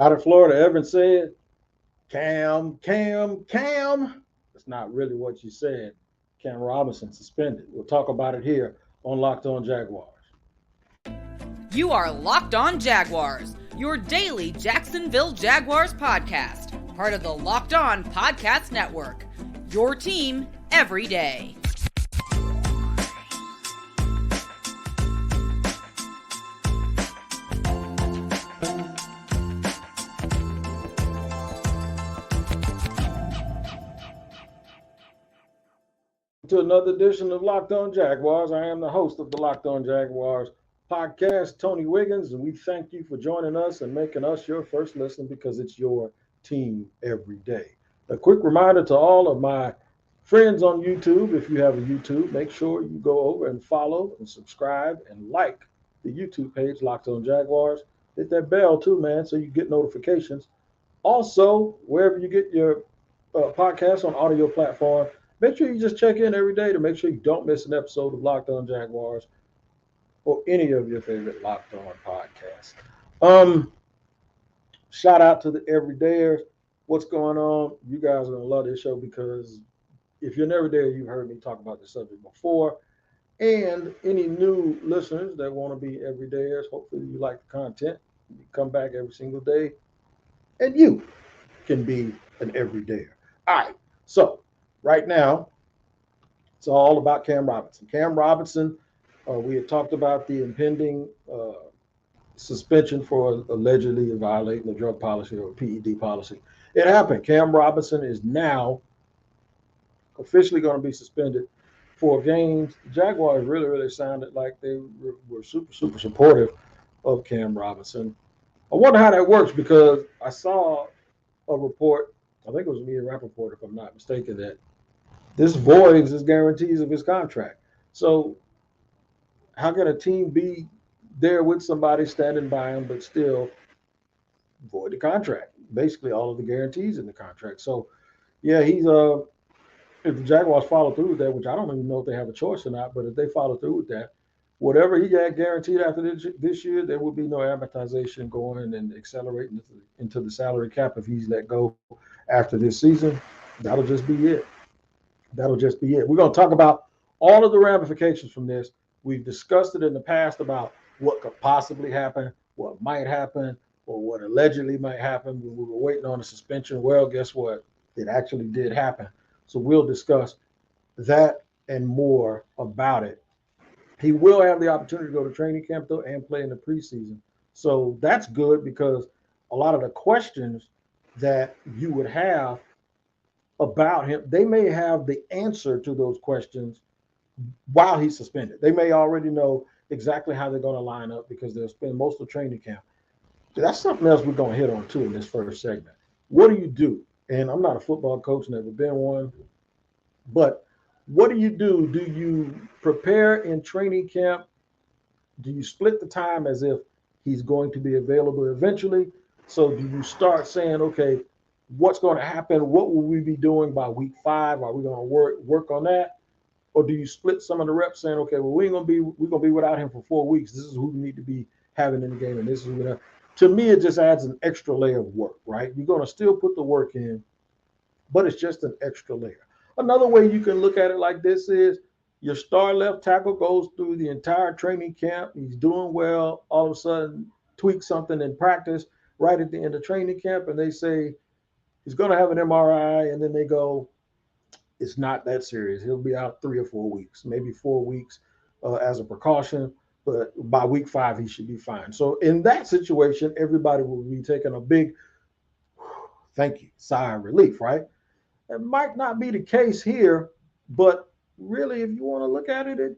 Out of Florida, Evan said, Cam, Cam, Cam. That's not really what you said. Cam Robinson suspended. We'll talk about it here on Locked On Jaguars. You are Locked On Jaguars, your daily Jacksonville Jaguars podcast, part of the Locked On Podcast Network, your team every day. To another edition of Locked On Jaguars. I am the host of the Locked On Jaguars podcast, Tony Wiggins, and we thank you for joining us and making us your first listen because it's your team every day. A quick reminder to all of my friends on YouTube, if you have a YouTube, make sure you go over and follow and subscribe and like the YouTube page, Locked On Jaguars. Hit that bell too, man, so you get notifications. Also, wherever you get your podcast on audio platform, make sure you just check in every day to make sure you don't miss an episode of Locked On Jaguars or any of your favorite Locked On podcasts. Shout out to the everydayers. What's going on? You guys are going to love this show because if you're an everydayer, you've heard me talk about this subject before. And any new listeners that want to be everydayers, hopefully you like the content. You come back every single day and you can be an everydayer. All right. So, right now, it's all about Cam Robinson. Cam Robinson, we had talked about the impending suspension for allegedly violating the drug policy or PED policy. It happened. Cam Robinson is now officially going to be suspended for games. The Jaguars really sounded like they were super supportive of Cam Robinson. I wonder how that works because I saw a report, I think it was Media Rappaport, if I'm not mistaken, that this voids his guarantees of his contract. So how can a team be there with somebody standing by him but still void the contract? Basically all of the guarantees in the contract. So yeah, he's if the Jaguars follow through with that, which I don't even know if they have a choice or not, but if they follow through with that, whatever he had guaranteed after this year, there will be no amortization going and accelerating into the salary cap if he's let go after this season. That'll just be it. That'll just be it. We're going to talk about all of the ramifications from this. We've discussed it in the past about what could possibly happen, what might happen, or what allegedly might happen. We were waiting on a suspension. Well, guess what? It actually did happen. So we'll discuss that and more about it. He will have the opportunity to go to training camp, though, and play in the preseason. So that's good because a lot of the questions that you would have about him, they may have the answer to those questions while he's suspended. They may already know exactly how they're going to line up because they'll spend most of training camp. That's something else we're going to hit on too in this first segment. What do you do? And I'm not a football coach, never been one, but what do you do? Do you prepare in training camp? Do you split the time as if he's going to be available eventually? So do you start saying, okay, what's going to happen? What will we be doing by week 5? Are we going to work on that? Or do you split some of the reps saying, okay, well, we're going to be without him for 4 weeks. This is who we need to be having in the game. And this is who we're going to. To me, it just adds an extra layer of work, right? You're going to still put the work in, but it's just an extra layer. Another way you can look at it like this is your star left tackle goes through the entire training camp. He's doing well. All of a sudden, tweak something in practice right at the end of training camp, and they say he's going to have an MRI, and then they go, it's not that serious. He'll be out 3 or 4 weeks, maybe 4 weeks as a precaution, but by week 5, he should be fine. So in that situation, everybody will be taking a big thank you, sigh of relief, right? It might not be the case here, but really, if you want to look at it, it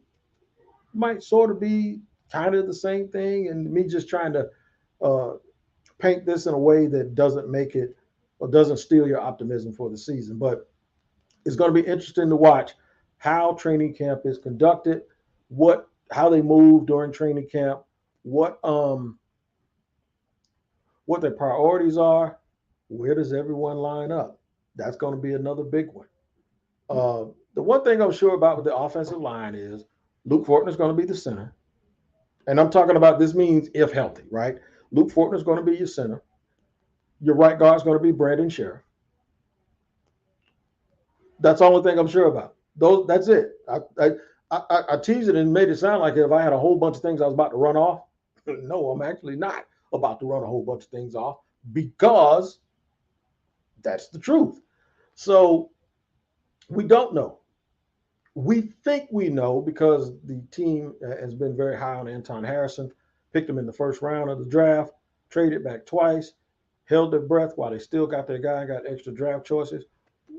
might sort of be kind of the same thing. And me just trying to paint this in a way that doesn't make it or doesn't steal your optimism for the season. But it's going to be interesting to watch how training camp is conducted, how they move during training camp, what their priorities are, where does everyone line up? That's going to be another big one. The one thing I'm sure about with the offensive line is Luke Fortner is going to be the center. And I'm talking about this means if healthy, right? Luke Fortner is going to be your center. Your right guard is going to be Brandon Sheriff. That's the only thing I'm sure about. That's it. I teased it and made it sound like if I had a whole bunch of things I was about to run off. No, I'm actually not about to run a whole bunch of things off because that's the truth. So we don't know. We think we know because the team has been very high on Anton Harrison, picked him in the first round of the draft, traded back twice, held their breath while they still got their guy, got extra draft choices.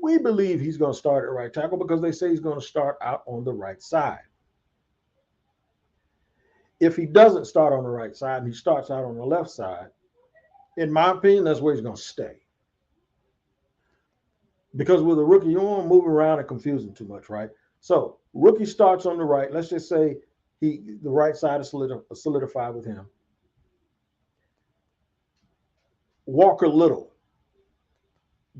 We believe he's going to start at right tackle because they say he's going to start out on the right side. If he doesn't start on the right side and he starts out on the left side, in my opinion, that's where he's going to stay. Because with a rookie, you don't want to move around and confuse him too much, right? So rookie starts on the right. Let's just say the right side is solidified with him. Walker Little.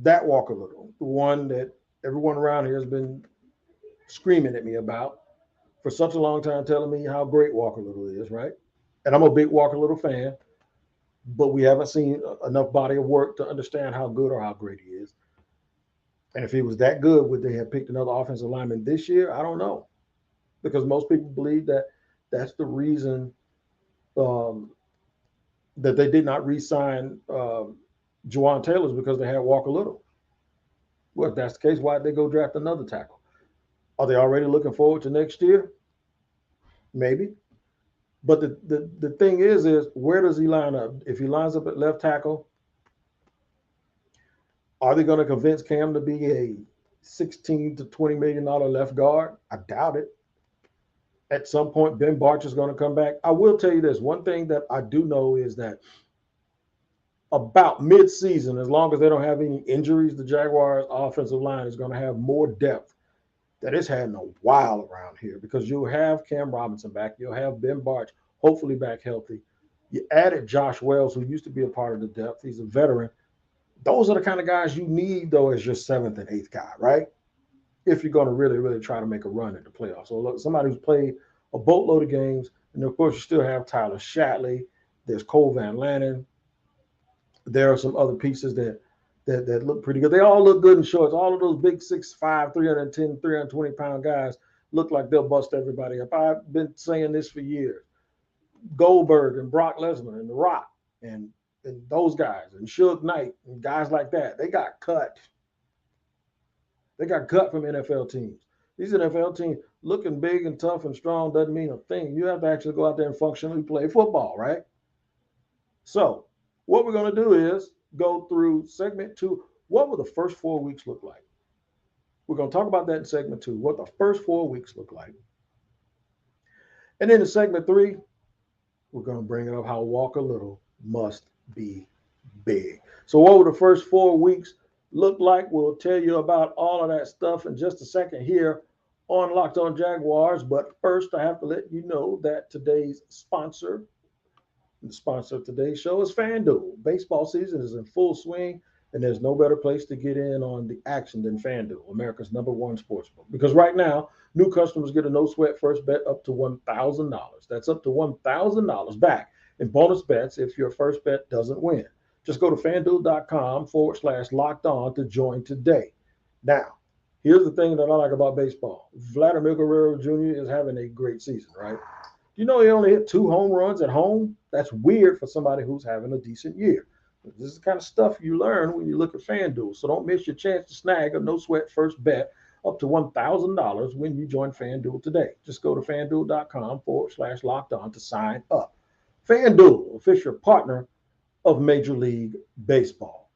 That Walker Little, the one that everyone around here has been screaming at me about for such a long time, telling me how great Walker Little is, right? And I'm a big Walker Little fan, but we haven't seen enough body of work to understand how good or how great he is. And if he was that good, would they have picked another offensive lineman this year? I don't know. Because most people believe that that's the reason that they did not re-sign Juwan Taylor's because they had Walker Little. Well, if that's the case, why did they go draft another tackle? Are they already looking forward to next year? Maybe. But the thing is where does he line up? If he lines up at left tackle, are they going to convince Cam to be a $16 to $20 million left guard? I doubt it. At some point, Ben Barch is going to come back. I will tell you this. One thing that I do know is that about mid-season, as long as they don't have any injuries, the Jaguars' offensive line is going to have more depth that it's had in a while around here because you'll have Cam Robinson back. You'll have Ben Barch hopefully back healthy. You added Josh Wells, who used to be a part of the depth. He's a veteran. Those are the kind of guys you need, though, as your seventh and eighth guy, right? If you're going to really, really try to make a run at the playoffs. So look, somebody who's played a boatload of games, and of course you still have Tyler Shatley. There's Cole Van Lannon. There are some other pieces that look pretty good. They all look good in shorts. All of those big 6'5", 310, 320-pound guys look like they'll bust everybody up. I've been saying this for years. Goldberg and Brock Lesnar and The Rock and those guys and Suge Knight and guys like that, they got cut. They got cut from NFL teams. These NFL teams looking big and tough and strong doesn't mean a thing. You have to actually go out there and functionally play football, right? So what we're going to do is go through segment 2. What will the first 4 weeks look like? We're going to talk about that in segment 2, what the first 4 weeks look like. And then in segment 3, we're going to bring up how Walker Little must be big. So what will the first 4 weeks look like? We'll tell you about all of that stuff in just a second here on Locked On Jaguars. But first, I have to let you know that today's sponsor, the sponsor of today's show, is FanDuel. Baseball season is in full swing, and there's no better place to get in on the action than FanDuel, America's #1 sportsbook. Because right now, new customers get a no-sweat first bet up to $1,000. That's up to $1,000 back in bonus bets if your first bet doesn't win. Just go to FanDuel.com/locked-on to join today. Now, here's the thing that I like about baseball. Vladimir Guerrero Jr. is having a great season, right? You know he only hit 2 home runs at home? That's weird for somebody who's having a decent year. This is the kind of stuff you learn when you look at FanDuel. So don't miss your chance to snag a no-sweat first bet up to $1,000 when you join FanDuel today. Just go to FanDuel.com/locked-on to sign up. FanDuel, official partner of Major League Baseball.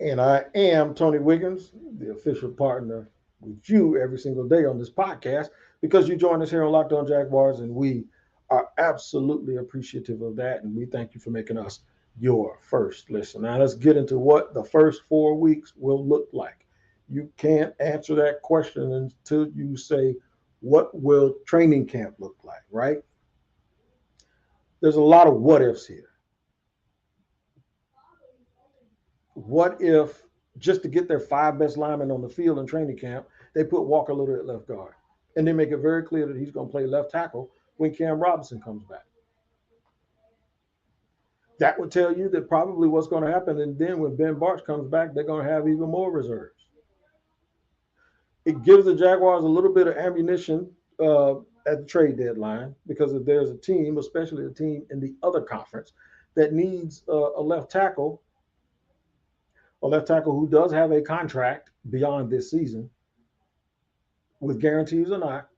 And I am Tony Wiggins, the official partner with you every single day on this podcast because you join us here on Locked On Jaguars, and we are absolutely appreciative of that, and we thank you for making us your first listen. Now let's get into what the first 4 weeks will look like. You can't answer that question until you say, what will training camp look like, right? There's a lot of what ifs here. What if, just to get their 5 best linemen on the field in training camp, they put Walker Little at left guard, and they make it very clear that he's going to play left tackle when Cam Robinson comes back? That would tell you that probably what's going to happen. And then when Ben Barch comes back, they're going to have even more reserves. It gives the Jaguars a little bit of ammunition at the trade deadline because if there's a team, especially a team in the other conference, that needs a left tackle who does have a contract beyond this season, with guarantees or not,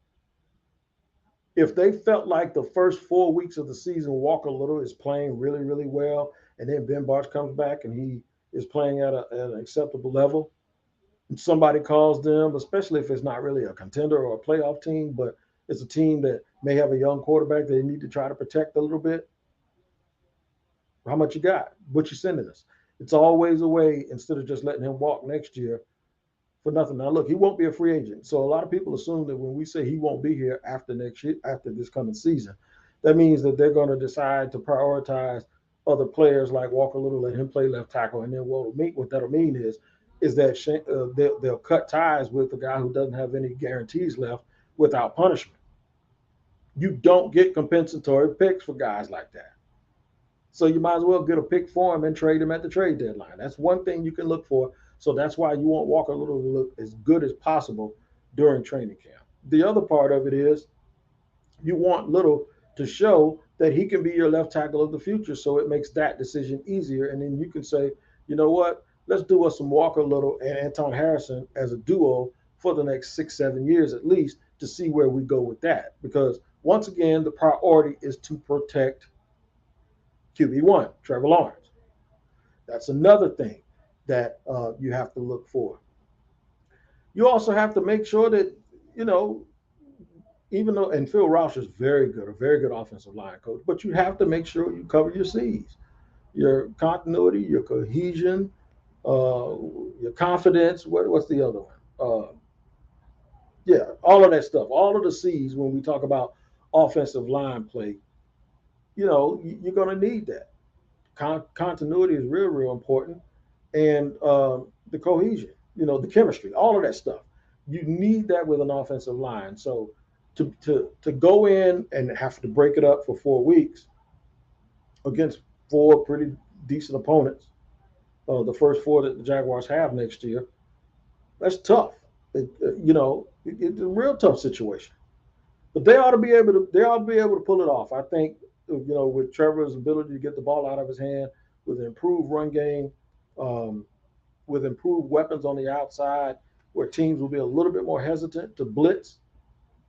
if they felt like the first 4 weeks of the season, Walker Little is playing really, really well, and then Ben Barch comes back and he is playing at an acceptable level, and somebody calls them, especially if it's not really a contender or a playoff team, but it's a team that may have a young quarterback they need to try to protect a little bit. How much you got? What you sending us? It's always a way instead of just letting him walk next year for nothing. Now, look, he won't be a free agent. So a lot of people assume that when we say he won't be here after next year, after this coming season, that means that they're going to decide to prioritize other players like Walker Little, let him play left tackle, and then what that'll mean is that they'll cut ties with the guy who doesn't have any guarantees left without punishment. You don't get compensatory picks for guys like that. So you might as well get a pick for him and trade him at the trade deadline. That's one thing you can look for. So that's why you want Walker Little to look as good as possible during training camp. The other part of it is you want Little to show that he can be your left tackle of the future. So it makes that decision easier. And then you can say, you know what, let's do us some Walker Little and Anton Harrison as a duo for the next 6-7 years at least to see where we go with that. Because once again, the priority is to protect QB1, Trevor Lawrence. That's another thing that you have to look for. You also have to make sure that, even though, and Phil Rauscher is a very good offensive line coach, but you have to make sure you cover your C's, your continuity, your cohesion, your confidence. What's the other one? All of that stuff, all of the C's when we talk about offensive line play, you're going to need that. Continuity is real important. And the cohesion, the chemistry, all of that stuff. You need that with an offensive line. So to go in and have to break it up for 4 weeks against 4 pretty decent opponents, the first 4 that the Jaguars have next year, that's tough. It's a real tough situation. But they ought to be able to pull it off. I think, with Trevor's ability to get the ball out of his hand, with an improved run game, with improved weapons on the outside, where teams will be a little bit more hesitant to blitz,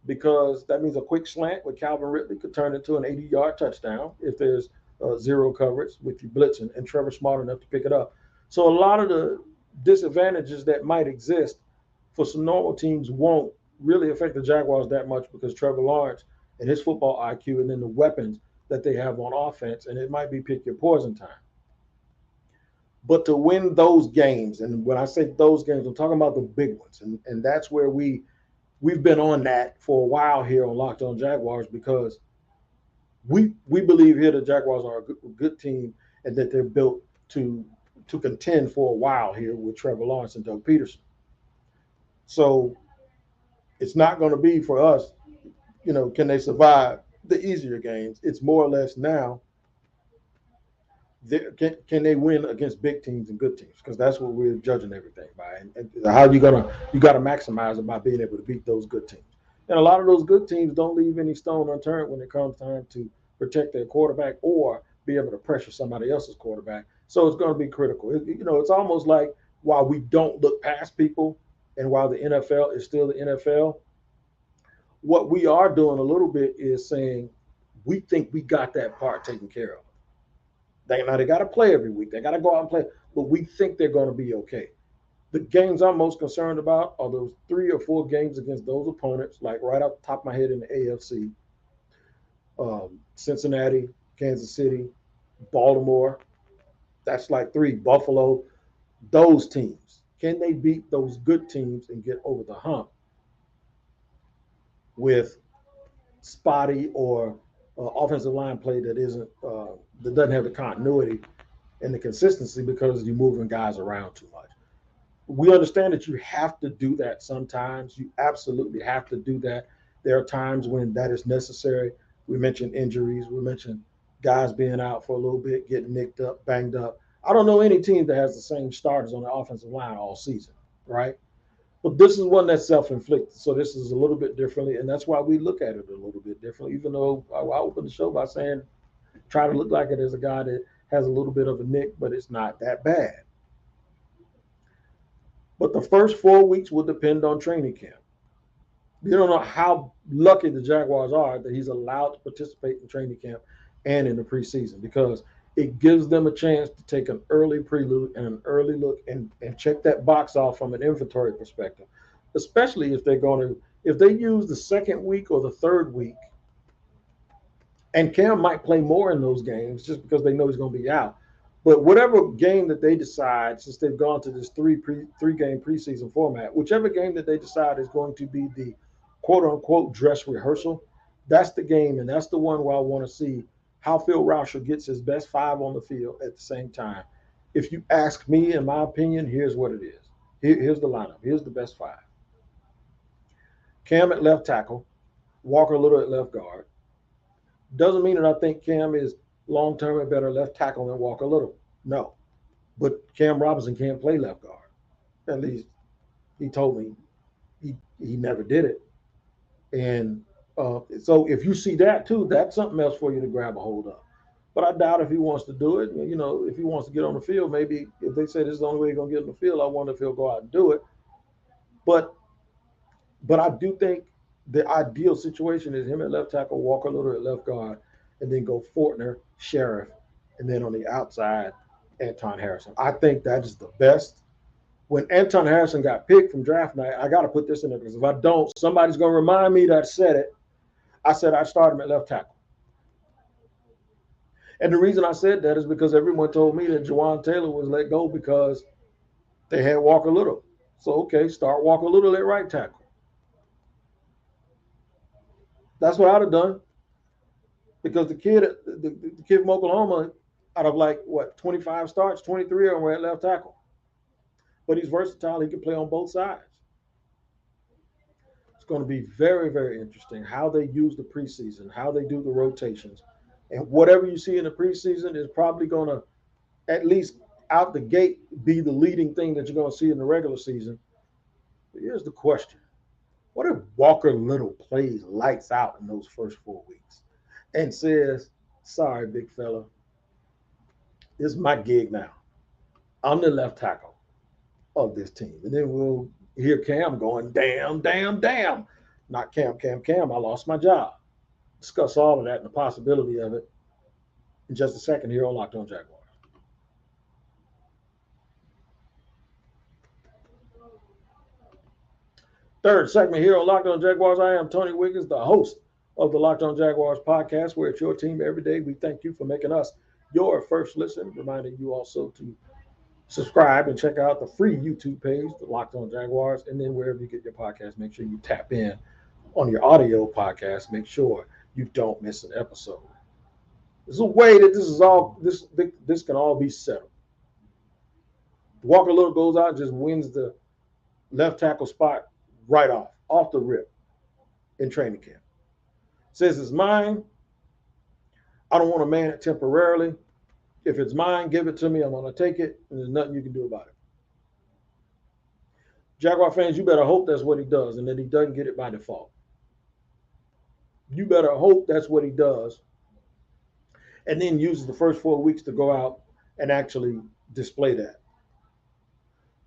because that means a quick slant with Calvin Ridley could turn into an 80-yard touchdown if there's zero coverage with you blitzing, and Trevor's smart enough to pick it up. So a lot of the disadvantages that might exist for some normal teams won't really affect the Jaguars that much because Trevor Lawrence and his football IQ and then the weapons that they have on offense, and it might be pick your poison time. But to win those games, and when I say those games, I'm talking about the big ones, and that's where we've been on that for a while here on Locked On Jaguars, because we believe here the Jaguars are a good team and that they're built to contend for a while here with Trevor Lawrence and Doug Peterson. So it's not going to be for us, can they survive the easier games? It's more or less now, can they win against big teams and good teams? Because that's what we're judging everything by. And how you got to maximize it by being able to beat those good teams. And a lot of those good teams don't leave any stone unturned when it comes time to protect their quarterback or be able to pressure somebody else's quarterback. So it's going to be critical. It's almost like while we don't look past people and while the NFL is still the NFL, what we are doing a little bit is saying we think we got that part taken care of. They got to play every week. They got to go out and play, but we think they're going to be okay. The games I'm most concerned about are those 3 or 4 games against those opponents, like right off the top of my head in the AFC. Cincinnati, Kansas City, Baltimore. That's like 3. Buffalo. Those teams. Can they beat those good teams and get over the hump with spotty or offensive line play that doesn't have the continuity and the consistency because you're moving guys around too much? We understand that you have to do that sometimes. You absolutely have to do that. There are times when that is necessary. We mentioned injuries. We mentioned guys being out for a little bit, getting nicked up, banged up. I don't know any team that has the same starters on the offensive line all season, right? But this is one that's self-inflicted, so this is a little bit differently, and that's why we look at it a little bit differently. Even though I opened the show by saying try to look like it as a guy that has a little bit of a nick, but it's not that bad. But the first 4 weeks will depend on training camp. You don't know how lucky the Jaguars are that he's allowed to participate in training camp and in the preseason, because it gives them a chance to take an early prelude and an early look and check that box off from an inventory perspective, especially if if they use the second week or the third week. And Cam might play more in those games just because they know he's going to be out. But whatever game that they decide, since they've gone to this three-game preseason format, whichever game that they decide is going to be the quote-unquote dress rehearsal, that's the game, and that's the one where I want to see how Phil Rauscher gets his best five on the field at the same time. If you ask me, in my opinion, here's what it is. Here's the lineup. Here's the best five. Cam at left tackle, Walker Little at left guard. Doesn't mean that I think Cam is long-term a better left tackle than Walker Little. No. But Cam Robinson can't play left guard. At least he told me he never did it. And so if you see that too, that's something else for you to grab a hold of. But I doubt if he wants to do it. You know, if he wants to get on the field, maybe if they say this is the only way he's going to get on the field, I wonder if he'll go out and do it. But I do think the ideal situation is him at left tackle, Walker Little at left guard, and then go Fortner, Sheriff, and then on the outside, Anton Harrison. I think that is the best. When Anton Harrison got picked from draft night, I got to put this in there, because if I don't, somebody's going to remind me that I said it. I said I'd start him at left tackle. And the reason I said that is because everyone told me that Jawan Taylor was let go because they had Walker Little. So, okay, start Walker Little at right tackle. That's what I'd have done, because the kid from Oklahoma, out of 25 starts, 23 of them were at left tackle. But he's versatile. He can play on both sides. It's going to be very, very interesting how they use the preseason, how they do the rotations. And whatever you see in the preseason is probably going to, at least out the gate, be the leading thing that you're going to see in the regular season. But here's the question. What if Walker Little plays lights out in those first 4 weeks and says, sorry, big fella, this is my gig now. I'm the left tackle of this team. And then we'll hear Cam going, damn. Not Cam, I lost my job. Discuss all of that and the possibility of it in just a second here on Locked On Jaguars. Third segment here on Locked On Jaguars. I am Tony Wiggins, the host of the Locked On Jaguars podcast, where it's your team every day. We thank you for making us your first listen, reminding you also to subscribe and check out the free YouTube page, the Locked On Jaguars, and then wherever you get your podcast, make sure you tap in on your audio podcast. Make sure you don't miss an episode. There's a way that this can all be settled. Walker Little goes out and just wins the left tackle spot right off the rip in training camp. Says it's mine. I don't want to man it temporarily. If it's mine, give it to me. I'm going to take it, and there's nothing you can do about it. Jaguar fans, you better hope that's what he does and that he doesn't get it by default. You better hope that's what he does, and then uses the first 4 weeks to go out and actually display that.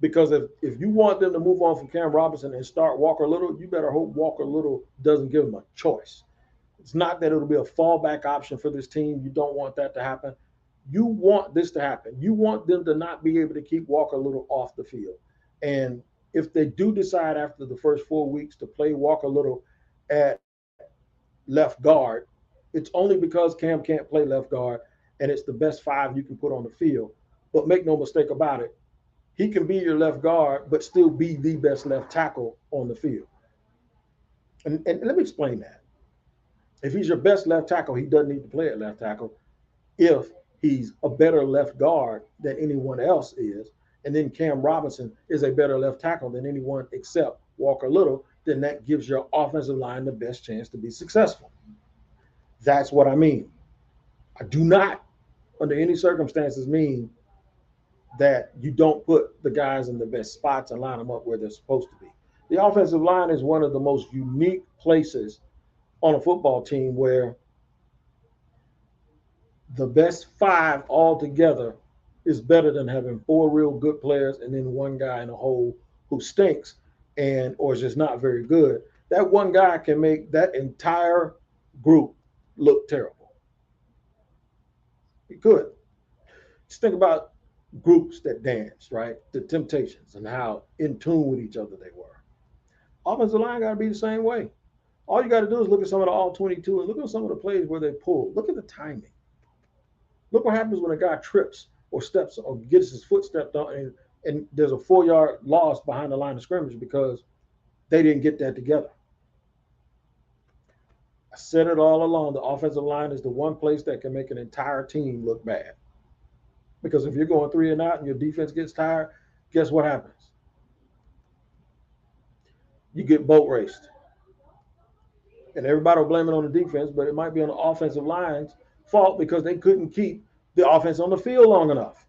Because if you want them to move on from Cam Robinson and start Walker Little, you better hope Walker Little doesn't give them a choice. It's not that it'll be a fallback option for this team. You don't want that to happen. You want this to happen. You want them to not be able to keep Walker Little off the field. And if they do decide after the first 4 weeks to play Walker Little at left guard, it's only because Cam can't play left guard, and it's the best five you can put on the field. But make no mistake about it, he can be your left guard, but still be the best left tackle on the field. And let me explain that. If he's your best left tackle, he doesn't need to play at left tackle. If he's a better left guard than anyone else is, and then Cam Robinson is a better left tackle than anyone except Walker Little, then that gives your offensive line the best chance to be successful. That's what I mean. I do not, under any circumstances, mean that you don't put the guys in the best spots and line them up where they're supposed to be. The offensive line is one of the most unique places on a football team where the best five altogether is better than having four real good players and then one guy in a hole who stinks and or is just not very good. That one guy can make that entire group look terrible. He could. Just think about groups that danced, right? The Temptations and how in tune with each other they were. Offensive line got to be the same way. All you got to do is look at some of the all 22 and look at some of the plays where they pull. Look at the timing. Look what happens when a guy trips or steps or gets his foot stepped on and there's a 4-yard loss behind the line of scrimmage because they didn't get that together. I said it all along. The offensive line is the one place that can make an entire team look bad. Because if you're going 3 and out and your defense gets tired, guess what happens? You get boat raced. And everybody will blame it on the defense, but it might be on the offensive line's fault because they couldn't keep the offense on the field long enough.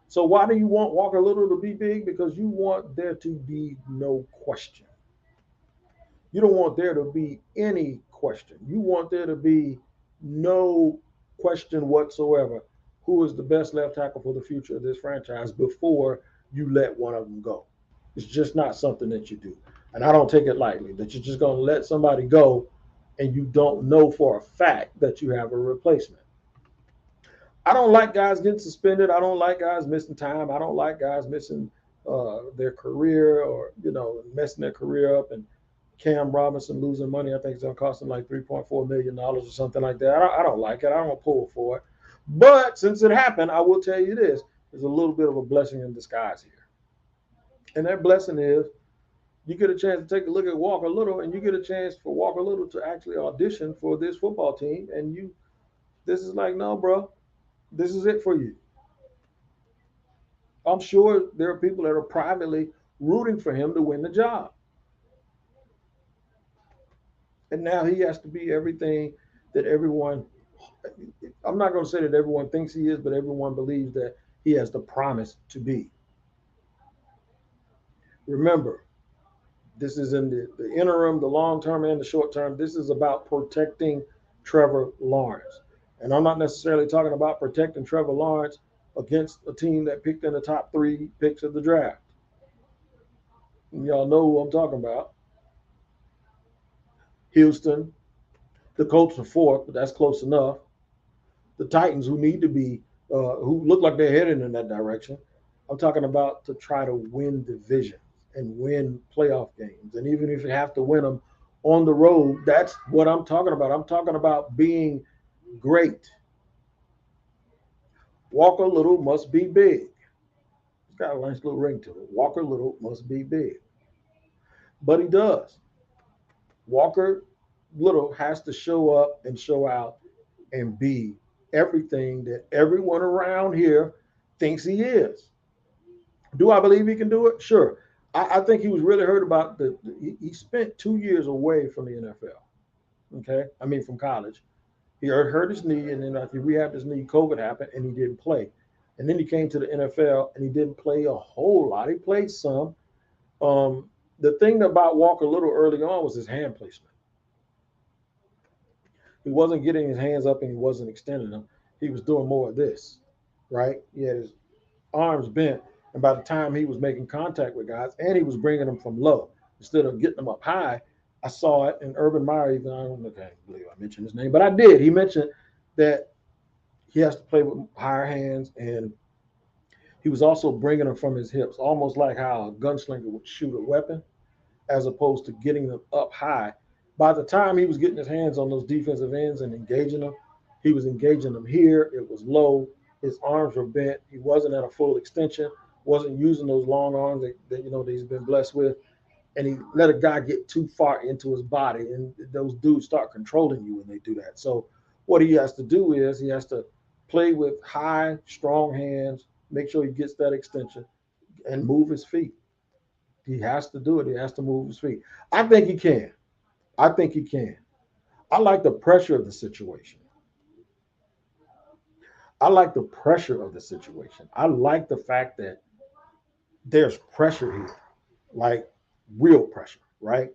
So why do you want Walker Little to be big? Because you want there to be no question. You don't want there to be any question. You want there to be no question whatsoever who is the best left tackle for the future of this franchise before you let one of them go. It's just not something that you do. And I don't take it lightly that you're just going to let somebody go and you don't know for a fact that you have a replacement. I don't like guys getting suspended. I don't like guys missing time. I don't like guys missing their career or, messing their career up. And Cam Robinson losing money, I think it's going to cost him like $3.4 million or something like that. I don't like it. I don't pull for it. But since it happened, I will tell you this. There's a little bit of a blessing in disguise here. And that blessing is you get a chance to take a look at Walker Little, and you get a chance for Walker Little to actually audition for this football team. And this is like, no, bro, this is it for you. I'm sure there are people that are privately rooting for him to win the job. And now he has to be everything that everyone, I'm not going to say that everyone thinks he is, but everyone believes that he has the promise to be. Remember, this is in the interim, the long term, and the short term. This is about protecting Trevor Lawrence. And I'm not necessarily talking about protecting Trevor Lawrence against a team that picked in the top 3 picks of the draft. And y'all know who I'm talking about. Houston. The Colts are 4th, but that's close enough. The Titans, who need to be, who look like they're heading in that direction. I'm talking about to try to win divisions and win playoff games. And even if you have to win them on the road, that's what I'm talking about. I'm talking about being great. Walker Little must be big. It's got a nice little ring to it. Walker Little must be big. But he does. Walker Little has to show up and show out and be everything that everyone around here thinks he is. Do I believe he can do it? Sure. I think he was really hurt about he spent 2 years away from the NFL. Okay. I mean, from college. He hurt his knee, and then after he rehabbed his knee, COVID happened, and he didn't play. And then he came to the NFL, and he didn't play a whole lot. He played some. The thing about Walker Little early on was his hand placement. He wasn't getting his hands up, and he wasn't extending them. He was doing more of this, right? He had his arms bent, and by the time he was making contact with guys, and he was bringing them from low instead of getting them up high. I saw it, and Urban Meyer, even I don't believe I mentioned his name, but I did. He mentioned that he has to play with higher hands, and he was also bringing them from his hips, almost like how a gunslinger would shoot a weapon, as opposed to getting them up high. By the time he was getting his hands on those defensive ends and engaging them, he was engaging them here. It was low. His arms were bent. He wasn't at a full extension, wasn't using those long arms that he's been blessed with. And he let a guy get too far into his body, and those dudes start controlling you when they do that. So what he has to do is he has to play with high, strong hands, make sure he gets that extension, and move his feet. He has to do it. He has to move his feet. I think he can. I like the pressure of the situation. I like the pressure of the situation. I like the fact that there's pressure here, like real pressure, right?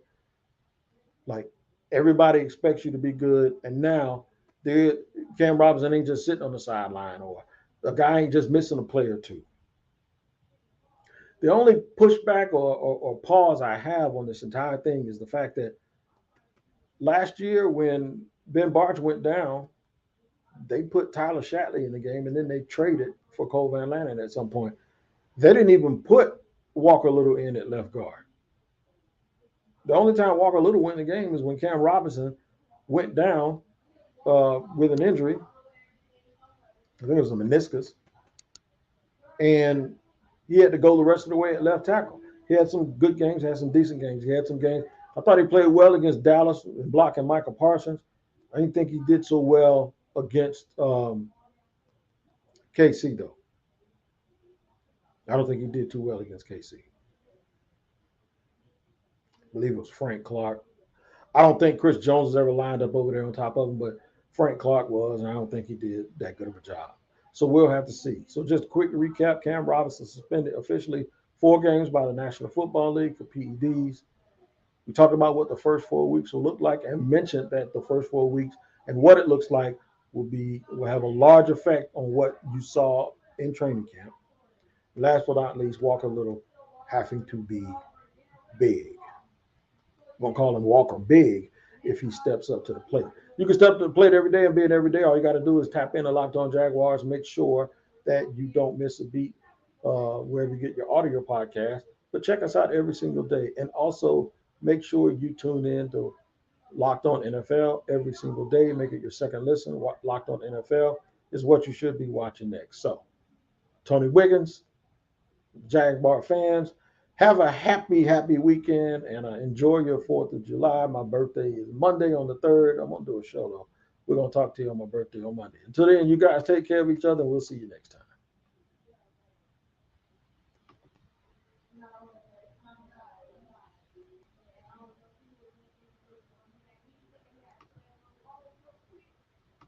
Like everybody expects you to be good, and now Cam Robinson ain't just sitting on the sideline, or a guy ain't just missing a play or two. The only pushback or pause I have on this entire thing is the fact that last year when Ben Barch went down, they put Tyler Shatley in the game, and then they traded for Cole Van Lannon at some point. They didn't even put Walker Little in at left guard. The only time Walker Little went in the game is when Cam Robinson went down with an injury. I think it was a meniscus. And he had to go the rest of the way at left tackle. He had some good games, had some decent games. He had some games. I thought he played well against Dallas, blocking Michael Parsons. I didn't think he did so well against KC, though. I don't think he did too well against KC. I believe it was Frank Clark. I don't think Chris Jones has ever lined up over there on top of him, but Frank Clark was, and I don't think he did that good of a job. So we'll have to see. So just a quick recap, Cam Robinson suspended officially 4 games by the National Football League for PEDs. We talked about what the first 4 weeks will look like and mentioned that the first 4 weeks and what it looks like will have a large effect on what you saw in training camp. Last but not least, Walker Little having to be big. I'm going to call him Walker Big if he steps up to the plate. You can step up to the plate every day and be it every day. All you got to do is tap into Locked On Jaguars. Make sure that you don't miss a beat wherever you get your audio podcast. But check us out every single day. And also make sure you tune in to Locked On NFL every single day. Make it your second listen. Locked On NFL is what you should be watching next. So, Tony Wiggins, Jaguar fans, have a happy weekend and enjoy your 4th of July. My birthday is Monday on the 3rd. I'm going to do a show, though. We're going to talk to you on my birthday on Monday. Until then, you guys take care of each other, and we'll see you next time.